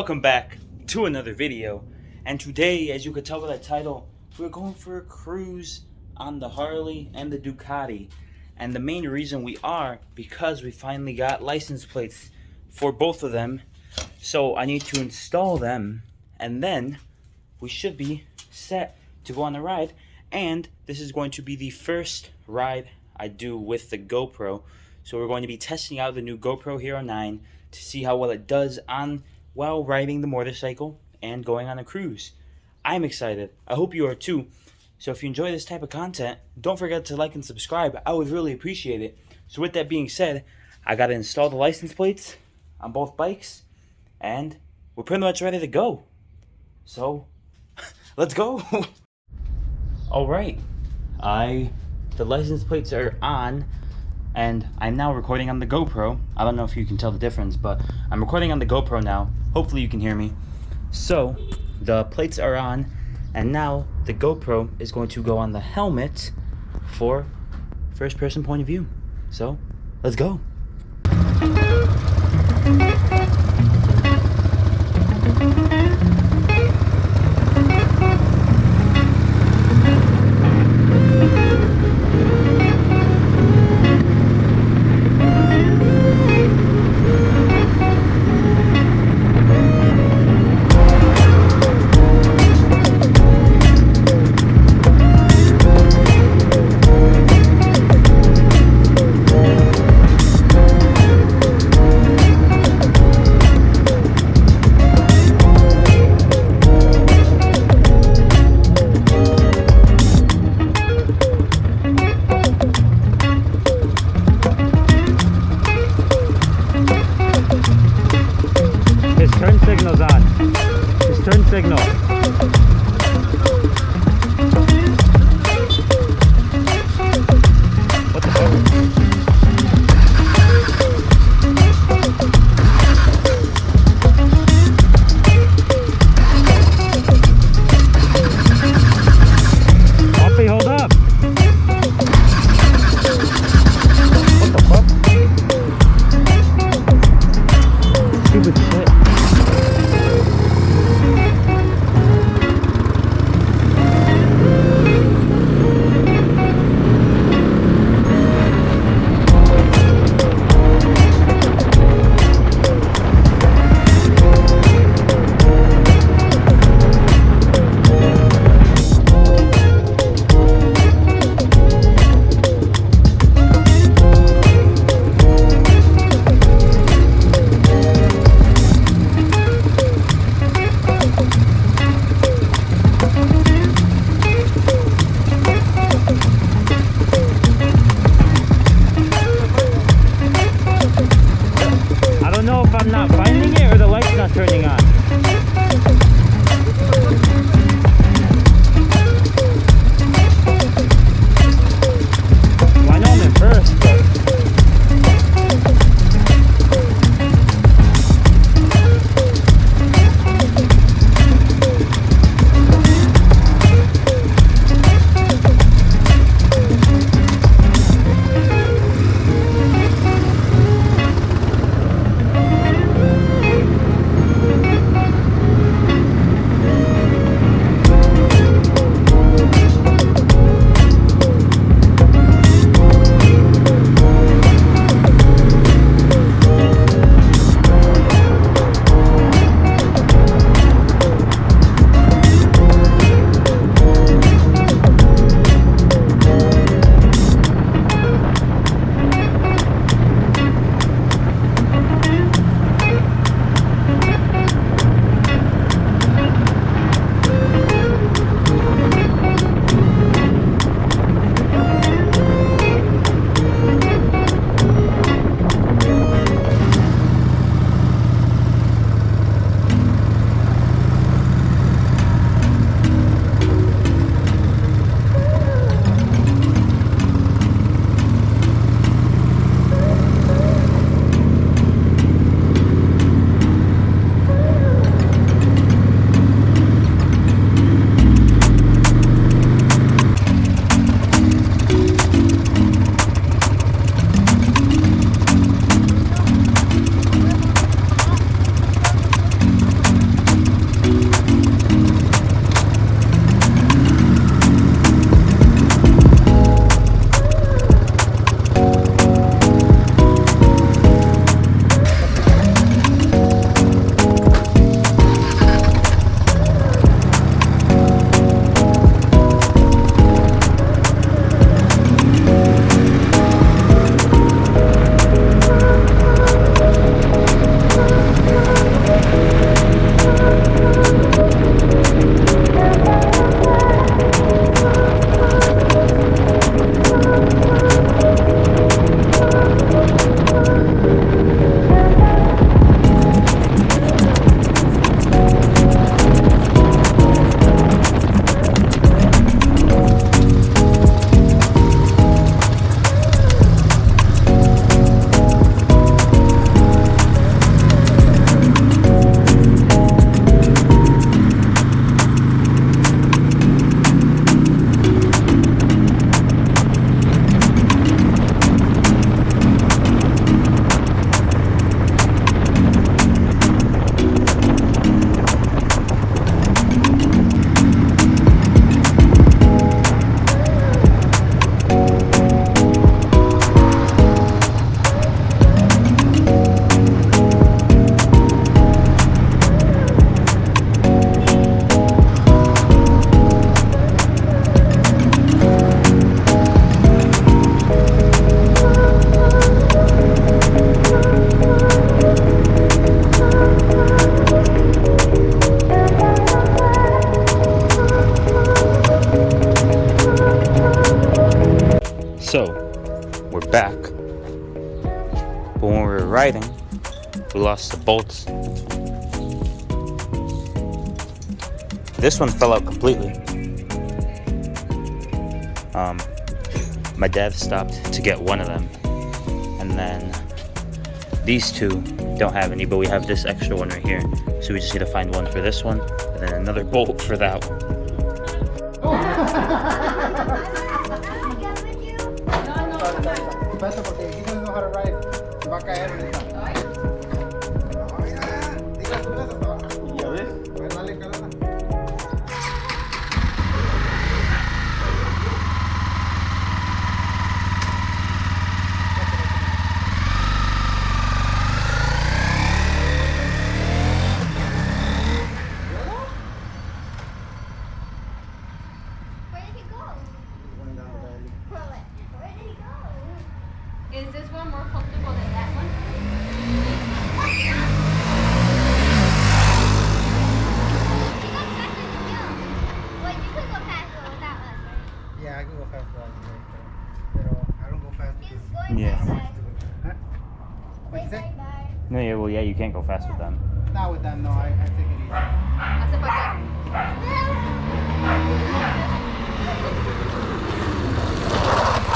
Welcome back to another video, and today, as you could tell by the title, we're going for a cruise on the Harley and the Ducati. And the main reason we are because we finally got license plates for both of them, so I need to install them, and then we should be set to go on the ride. And this is going to be the first ride I do with the GoPro, so we're going to be testing out the new GoPro Hero 9 to see how well it does while riding the motorcycle and going on a cruise. I'm excited. I hope you are too. So if you enjoy this type of content, don't forget to like and subscribe. I would really appreciate it. So with that being said, I got to install the license plates on both bikes, and we're pretty much ready to go. So let's go. All right. The license plates are on, and I'm now recording on the GoPro. I don't know if you can tell the difference, but I'm recording on the GoPro now. Hopefully you can hear me. So the plates are on, and now the GoPro is going to go on the helmet for first person point of view. So let's go. we're back. But when we were riding, we lost the bolts. This one fell out completely. My dad stopped to get one of them, and then these two don't have any, but we have this extra one right here. So we just need to find one for this one, and then another bolt for that one. Porque he doesn't know how to ride. Se va a caer ahorita. ¿Ya ves? Pues dale, calada. Where did he go? Where did he go? Is this one more comfortable than that one? Well, you could go faster without us, right? Yeah, I can go fast without you, pero I don't go fast He's because... going Yeah. bye-bye. Huh? What'd you say? Bye-bye. No, yeah, well, yeah, you can't go fast with them. Not with them, no, I take it easy. Hace para acá.